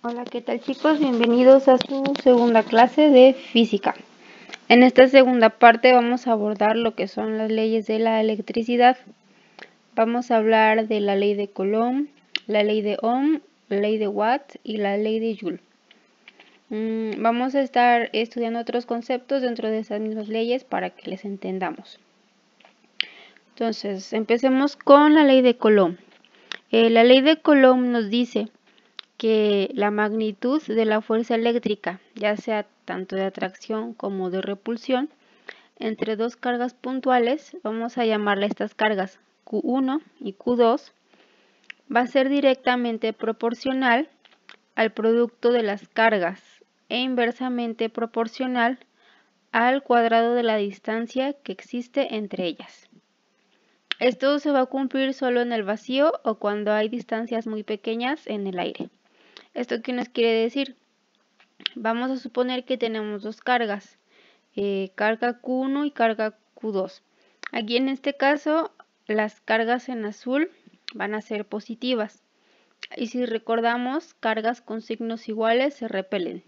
Hola, ¿qué tal chicos? Bienvenidos a su segunda clase de física. En esta segunda parte vamos a abordar lo que son las leyes de la electricidad. Vamos a hablar de la ley de Coulomb, la ley de Ohm, la ley de Watt y la ley de Joule. Vamos a estar estudiando otros conceptos dentro de esas mismas leyes para que les entendamos. Entonces, empecemos con la ley de Coulomb. La ley de Coulomb nos dice que la magnitud de la fuerza eléctrica, ya sea tanto de atracción como de repulsión, entre dos cargas puntuales, vamos a llamarle estas cargas Q1 y Q2, va a ser directamente proporcional al producto de las cargas e inversamente proporcional al cuadrado de la distancia que existe entre ellas. Esto se va a cumplir solo en el vacío o cuando hay distancias muy pequeñas en el aire. ¿Esto qué nos quiere decir? Vamos a suponer que tenemos dos cargas, carga Q1 y carga Q2. Aquí en este caso las cargas en azul van a ser positivas. Y si recordamos, cargas con signos iguales se repelen.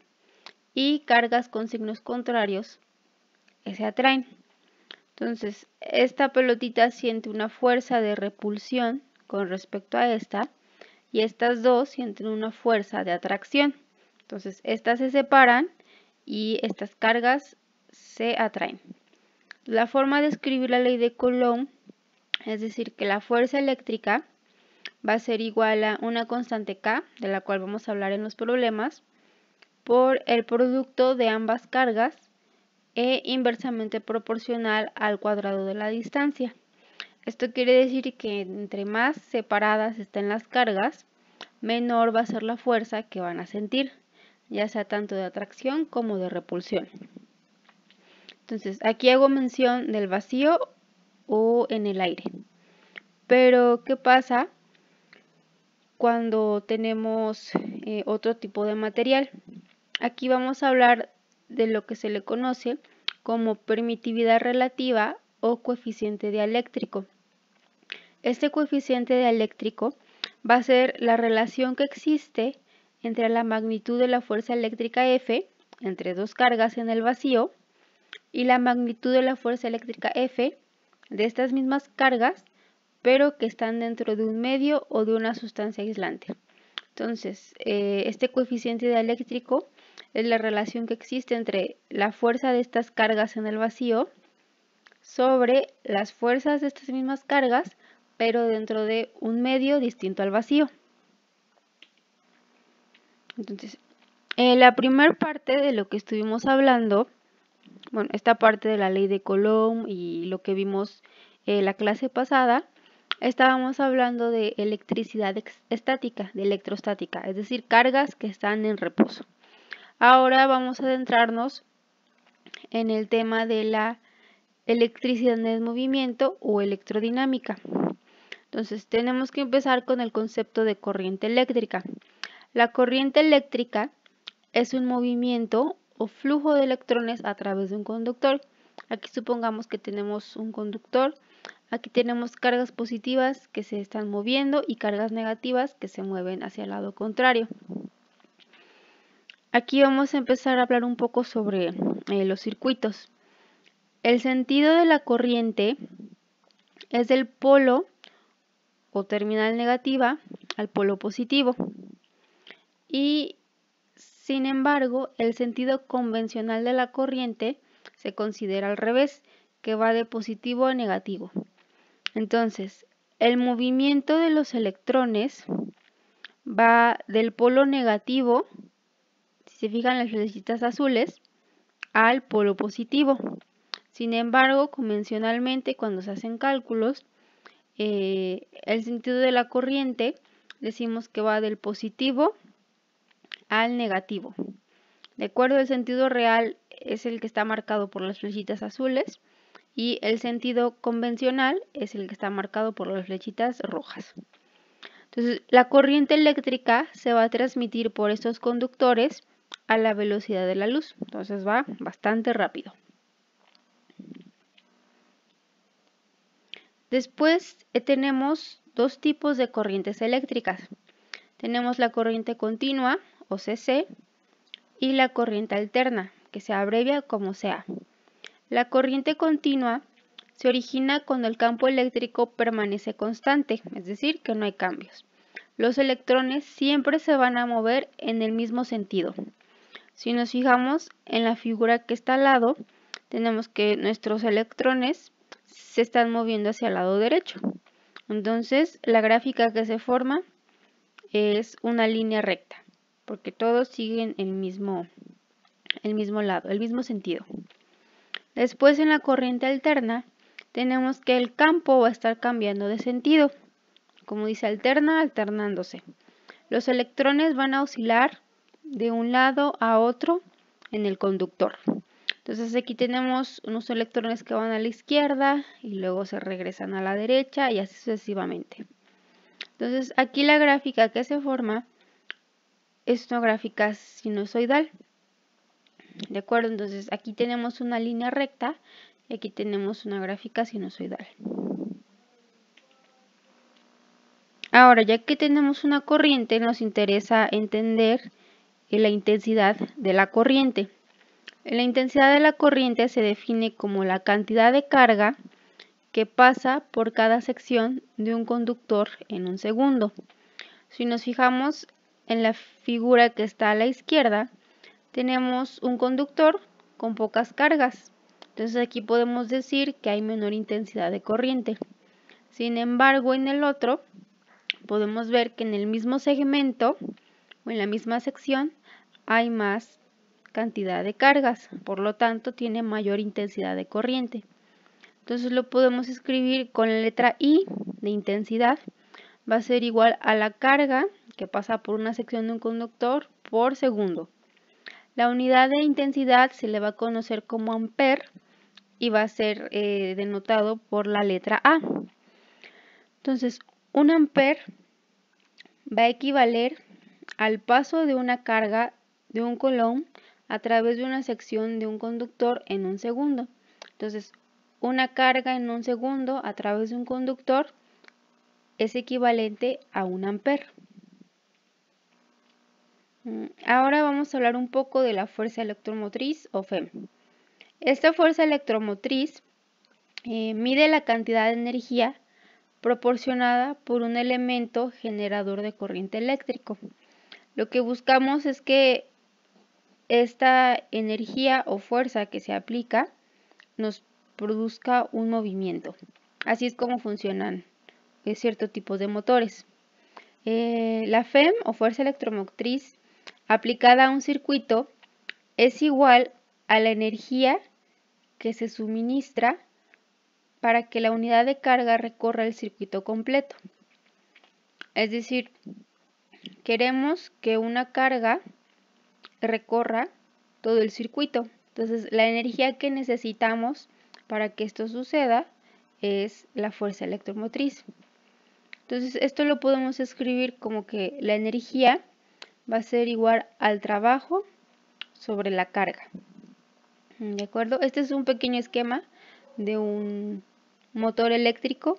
Y cargas con signos contrarios se atraen. Entonces, esta pelotita siente una fuerza de repulsión con respecto a esta. Y estas dos sienten una fuerza de atracción. Entonces, estas se separan y estas cargas se atraen. La forma de escribir la ley de Coulomb es decir que la fuerza eléctrica va a ser igual a una constante K, de la cual vamos a hablar en los problemas, por el producto de ambas cargas e inversamente proporcional al cuadrado de la distancia. Esto quiere decir que entre más separadas estén las cargas, menor va a ser la fuerza que van a sentir, ya sea tanto de atracción como de repulsión. Entonces, aquí hago mención del vacío o en el aire. Pero, ¿qué pasa cuando tenemos otro tipo de material? Aquí vamos a hablar de lo que se le conoce como permitividad relativa o coeficiente dialéctrico. Este coeficiente dialéctrico va a ser la relación que existe entre la magnitud de la fuerza eléctrica F, entre dos cargas en el vacío, y la magnitud de la fuerza eléctrica F de estas mismas cargas, pero que están dentro de un medio o de una sustancia aislante. Entonces, este coeficiente dialéctrico es la relación que existe entre la fuerza de estas cargas en el vacío sobre las fuerzas de estas mismas cargas, pero dentro de un medio distinto al vacío. Entonces, la primera parte de lo que estuvimos hablando, bueno, esta parte de la ley de Coulomb y lo que vimos la clase pasada, estábamos hablando de electricidad estática, de electrostática, es decir, cargas que están en reposo. Ahora vamos a adentrarnos en el tema de la electricidad en movimiento o electrodinámica. Entonces tenemos que empezar con el concepto de corriente eléctrica. La corriente eléctrica es un movimiento o flujo de electrones a través de un conductor. Aquí supongamos que tenemos un conductor. Aquí tenemos cargas positivas que se están moviendo y cargas negativas que se mueven hacia el lado contrario. Aquí vamos a empezar a hablar un poco sobre los circuitos. El sentido de la corriente es del polo o terminal negativa al polo positivo. Y sin embargo, el sentido convencional de la corriente se considera al revés, que va de positivo a negativo. Entonces, el movimiento de los electrones va del polo negativo, si se fijan las flechitas azules, al polo positivo. Sin embargo, convencionalmente, cuando se hacen cálculos, el sentido de la corriente decimos que va del positivo al negativo. De acuerdo, el sentido real es el que está marcado por las flechitas azules y el sentido convencional es el que está marcado por las flechitas rojas. Entonces, la corriente eléctrica se va a transmitir por estos conductores a la velocidad de la luz. Entonces va bastante rápido. Después tenemos dos tipos de corrientes eléctricas. Tenemos la corriente continua o CC, y la corriente alterna, que se abrevia como CA. La corriente continua se origina cuando el campo eléctrico permanece constante, es decir, que no hay cambios. Los electrones siempre se van a mover en el mismo sentido. Si nos fijamos en la figura que está al lado, tenemos que nuestros electrones se están moviendo hacia el lado derecho. Entonces, la gráfica que se forma es una línea recta, porque todos siguen el mismo lado, el mismo sentido. Después, en la corriente alterna, tenemos que el campo va a estar cambiando de sentido. Como dice, alterna, alternándose. Los electrones van a oscilar de un lado a otro en el conductor. Entonces aquí tenemos unos electrones que van a la izquierda y luego se regresan a la derecha y así sucesivamente. Entonces aquí la gráfica que se forma es una gráfica sinusoidal. ¿De acuerdo? Entonces aquí tenemos una línea recta y aquí tenemos una gráfica sinusoidal. Ahora, ya que tenemos una corriente, nos interesa entender la intensidad de la corriente. La intensidad de la corriente se define como la cantidad de carga que pasa por cada sección de un conductor en un segundo. Si nos fijamos en la figura que está a la izquierda, tenemos un conductor con pocas cargas. Entonces aquí podemos decir que hay menor intensidad de corriente. Sin embargo, en el otro podemos ver que en el mismo segmento o en la misma sección hay más cantidad de cargas, por lo tanto tiene mayor intensidad de corriente. Entonces lo podemos escribir con la letra I de intensidad, va a ser igual a la carga que pasa por una sección de un conductor por segundo. La unidad de intensidad se le va a conocer como ampere y va a ser denotado por la letra A. Entonces, un ampere va a equivaler al paso de una carga de un coulomb a través de una sección de un conductor en un segundo. Entonces, una carga en un segundo a través de un conductor es equivalente a un ampere. Ahora vamos a hablar un poco de la fuerza electromotriz o FEM. Esta fuerza electromotriz mide la cantidad de energía proporcionada por un elemento generador de corriente eléctrico. Lo que buscamos es que esta energía o fuerza que se aplica nos produzca un movimiento. Así es como funcionan ciertos tipos de motores. La FEM o fuerza electromotriz aplicada a un circuito es igual a la energía que se suministra para que la unidad de carga recorra el circuito completo. Es decir, queremos que una carga recorra todo el circuito. Entonces, la energía que necesitamos para que esto suceda es la fuerza electromotriz. Entonces, esto lo podemos escribir como que la energía va a ser igual al trabajo sobre la carga. ¿De acuerdo? Este es un pequeño esquema de un motor eléctrico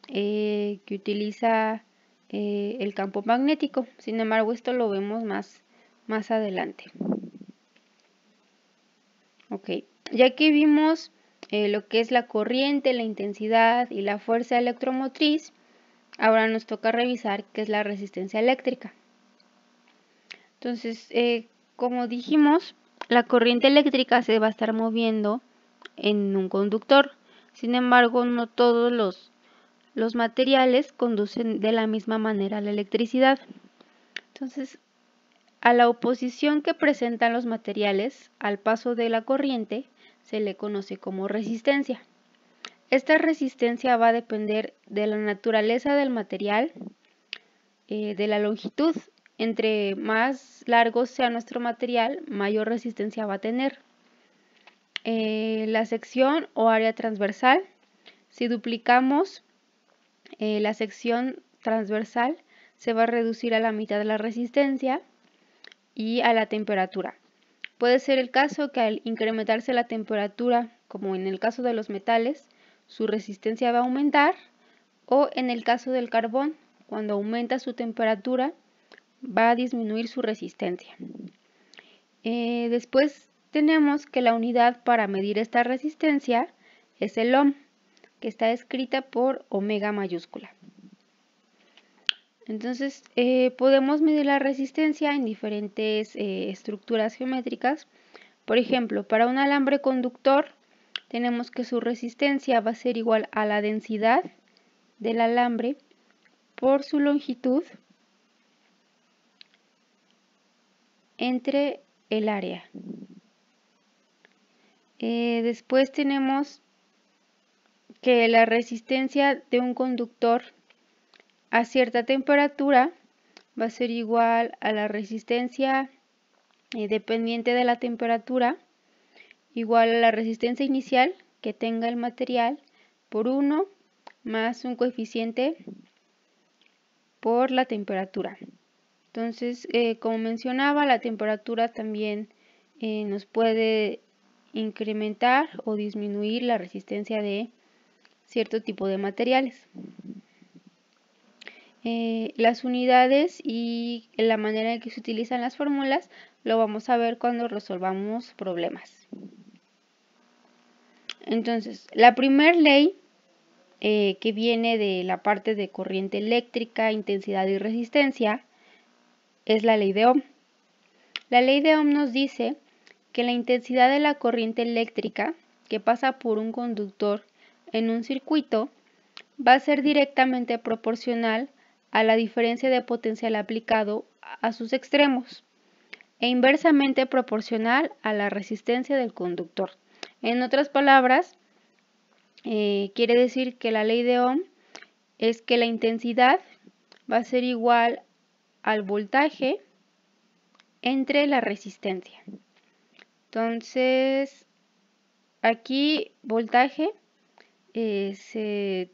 que utiliza el campo magnético. Sin embargo, esto lo vemos más adelante. Ok, ya que vimos lo que es la corriente, la intensidad y la fuerza electromotriz, ahora nos toca revisar qué es la resistencia eléctrica. Entonces, como dijimos, la corriente eléctrica se va a estar moviendo en un conductor. Sin embargo, no todos los materiales conducen de la misma manera la electricidad. Entonces, a la oposición que presentan los materiales al paso de la corriente se le conoce como resistencia. Esta resistencia va a depender de la naturaleza del material, de la longitud. Entre más largo sea nuestro material, mayor resistencia va a tener. La sección o área transversal, si duplicamos la sección transversal, se va a reducir a la mitad de la resistencia y a la temperatura. Puede ser el caso que al incrementarse la temperatura, como en el caso de los metales, su resistencia va a aumentar, o en el caso del carbón, cuando aumenta su temperatura, va a disminuir su resistencia. Después tenemos que la unidad para medir esta resistencia es el ohm, que está escrita por omega mayúscula. Entonces podemos medir la resistencia en diferentes estructuras geométricas. Por ejemplo, para un alambre conductor tenemos que su resistencia va a ser igual a la densidad del alambre por su longitud entre el área. Después tenemos que la resistencia de un conductor a cierta temperatura va a ser igual a la resistencia dependiente de la temperatura, igual a la resistencia inicial que tenga el material por 1 más un coeficiente por la temperatura. Entonces, como mencionaba, la temperatura también nos puede incrementar o disminuir la resistencia de cierto tipo de materiales. Las unidades y la manera en que se utilizan las fórmulas lo vamos a ver cuando resolvamos problemas. Entonces, la primera ley que viene de la parte de corriente eléctrica, intensidad y resistencia es la ley de Ohm. La ley de Ohm nos dice que la intensidad de la corriente eléctrica que pasa por un conductor en un circuito va a ser directamente proporcional a la diferencia de potencial aplicado a sus extremos e inversamente proporcional a la resistencia del conductor. En otras palabras, quiere decir que la ley de Ohm es que la intensidad va a ser igual al voltaje entre la resistencia. Entonces, aquí voltaje se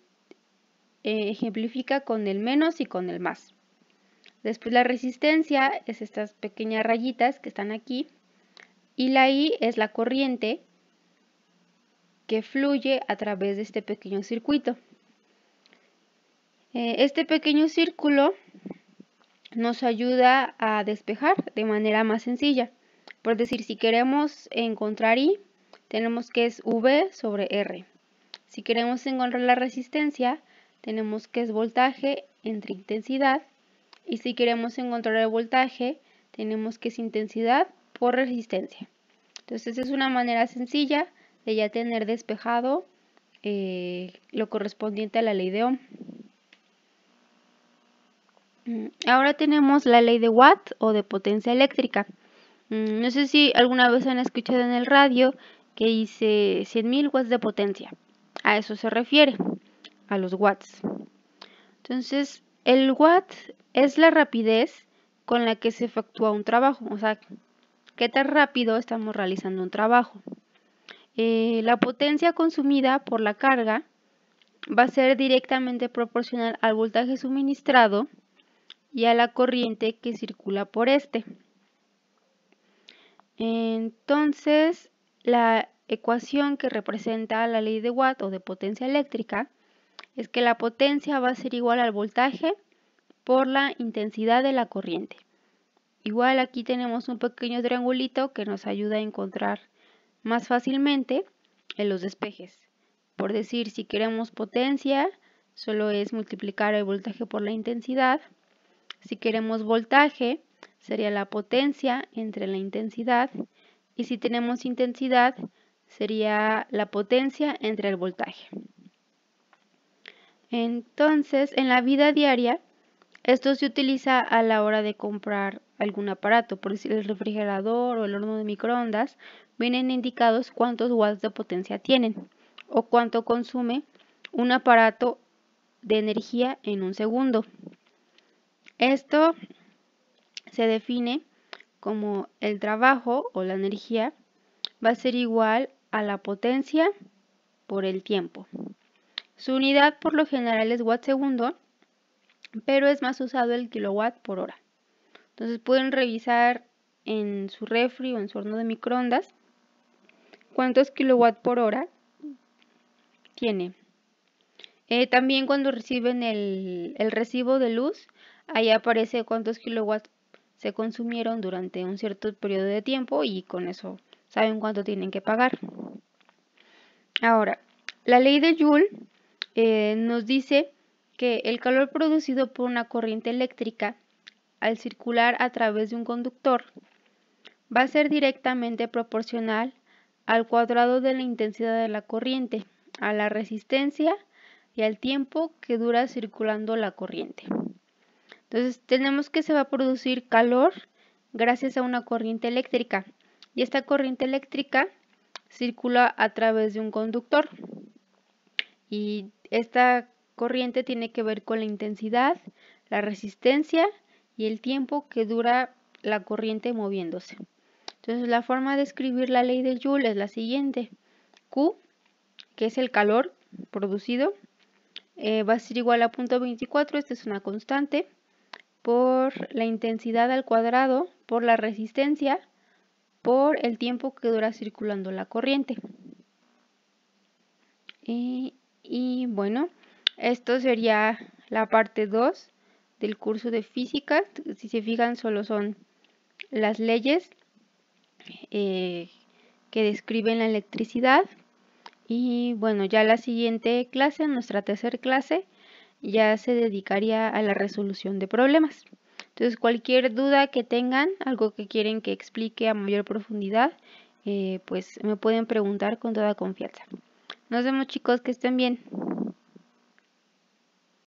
ejemplifica con el menos y con el más. Después la resistencia es estas pequeñas rayitas que están aquí y la I es la corriente que fluye a través de este pequeño circuito. Este pequeño círculo nos ayuda a despejar de manera más sencilla. Por decir, si queremos encontrar I, tenemos que es V sobre R. Si queremos encontrar la resistencia, tenemos que es voltaje entre intensidad. Y si queremos encontrar el voltaje, tenemos que es intensidad por resistencia. Entonces es una manera sencilla de ya tener despejado lo correspondiente a la ley de Ohm. Ahora tenemos la ley de Watt o de potencia eléctrica. No sé si alguna vez han escuchado en el radio que dice 100.000 watts de potencia. A eso se refiere, a los watts. Entonces, el watt es la rapidez con la que se efectúa un trabajo. O sea, qué tan rápido estamos realizando un trabajo. La potencia consumida por la carga va a ser directamente proporcional al voltaje suministrado y a la corriente que circula por este. Entonces, la ecuación que representa la ley de Watt o de potencia eléctrica es que la potencia va a ser igual al voltaje por la intensidad de la corriente. Igual aquí tenemos un pequeño triangulito que nos ayuda a encontrar más fácilmente en los despejes. Por decir, si queremos potencia, solo es multiplicar el voltaje por la intensidad. Si queremos voltaje, sería la potencia entre la intensidad. Y si tenemos intensidad, sería la potencia entre el voltaje. Entonces, en la vida diaria, esto se utiliza a la hora de comprar algún aparato. Por decir, el refrigerador o el horno de microondas, vienen indicados cuántos watts de potencia tienen o cuánto consume un aparato de energía en un segundo. Esto se define como el trabajo o la energía va a ser igual a la potencia por el tiempo. Su unidad por lo general es watt segundo, pero es más usado el kilowatt por hora. Entonces pueden revisar en su refri o en su horno de microondas cuántos kilowatt por hora tiene. También cuando reciben el recibo de luz, ahí aparece cuántos kilowatt se consumieron durante un cierto periodo de tiempo y con eso saben cuánto tienen que pagar. Ahora, la ley de Joule nos dice que el calor producido por una corriente eléctrica al circular a través de un conductor va a ser directamente proporcional al cuadrado de la intensidad de la corriente, a la resistencia y al tiempo que dura circulando la corriente. Entonces tenemos que se va a producir calor gracias a una corriente eléctrica y esta corriente eléctrica circula a través de un conductor y esta corriente tiene que ver con la intensidad, la resistencia y el tiempo que dura la corriente moviéndose. Entonces la forma de escribir la ley de Joule es la siguiente. Q, que es el calor producido, va a ser igual a 0.24, esta es una constante, por la intensidad al cuadrado, por la resistencia, por el tiempo que dura circulando la corriente. Y bueno, esto sería la parte 2 del curso de física. Si se fijan, solo son las leyes que describen la electricidad. Y bueno, ya la siguiente clase, nuestra tercera clase, ya se dedicaría a la resolución de problemas. Entonces, cualquier duda que tengan, algo que quieren que explique a mayor profundidad, pues me pueden preguntar con toda confianza. Nos vemos, chicos, que estén bien.